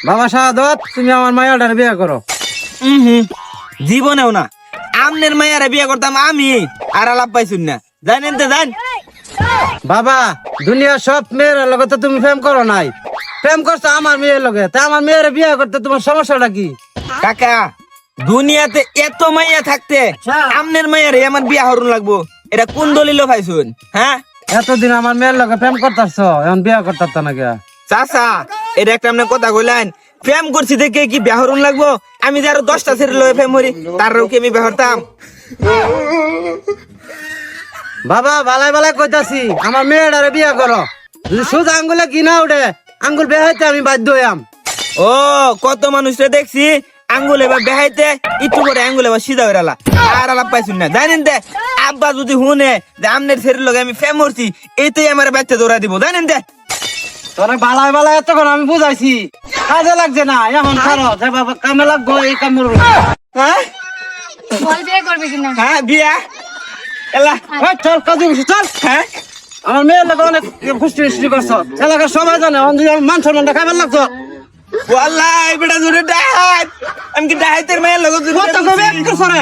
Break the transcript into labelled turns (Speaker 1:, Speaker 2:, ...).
Speaker 1: বাবা শাহাদত, তুমি আমার মায়াটার বিয়ে করো।
Speaker 2: জীবনেও না, আমনের মাইয়ারে বিয়ে করতাম আমি, আর আলাপ পাইছুন না। জানেন তো জান
Speaker 1: বাবা, দুনিয়ার সব মেয়ের লগে তো তুমি প্রেম করো নাই, প্রেম করছো আমার মেয়ের লগে। তা আমার মেয়ের বিয়ে করতে তোমার সমস্যাটা কি?
Speaker 2: কাকা, দুনিয়াতে এত মাইয়া থাকতে আমনের মাইয়ারে আমার বিয়া হরুন লাগবো, এটা কোন দলিল পাইছুন? হ্যাঁ,
Speaker 1: এতদিন আমার মেয়ের লগে প্রেম করতেছ, এখন বিয়ে করতে না কে?
Speaker 2: চাচা, এটা একটা আপনার কথা কইলেন। প্রেম করছি দেখে কি বিয়া হরুন লাগবো? আমি যে আরো 10টা ছেড়ে লয়ে প্রেম করি, তারও কি আমি বিয়া হরতাম?
Speaker 1: বাবা, বালাই বালাই কইতাছি, আমার মেয়েটারে বিয়ে করো। যদি সুদ আঙ্গুলে কি না উঠে, আঙ্গুল বেহাইতে আমি বাধ্য হইয়াম।
Speaker 2: ও, কত মানুষরে দেখছি আঙ্গুলে বা বেহাইতে, একটু করে আঙ্গুলে বা সিধা হয়ে আর আলাপ পাইছুন না। জানেন দে, আব্বা যদি শুনে যে আমনের ছেড়ে লগে আমি প্রেম করছি, এইটাই আমার বাচ্চা দৌড়া দিব। জানেন দে,
Speaker 1: তোরা বালাই বালাই এতক্ষণ আমি বুঝাইছি, কাজে লাগছে না। এখন ছাড়ো, যে বাবা কামে লাগবো, এই কাম করবো।
Speaker 2: হ্যাঁ
Speaker 3: বল বিয়ে করবি কিনা?
Speaker 2: হ্যাঁ বিয়া এলা।
Speaker 1: এই, চল কাজে বসে চল।
Speaker 2: হ্যাঁ,
Speaker 1: আমার মেয়ের লোক অনেক ফুষ্টি করছো, এলাকার সবাই জানে। মান সম্মানটা খাবার লাগছো।
Speaker 2: ওয়াল্লাহ বেটা জুড়ে ডাহাত, আমি কি ডাহাতের মায়ের লগে জুড়ে
Speaker 1: কত কবে করছো রে?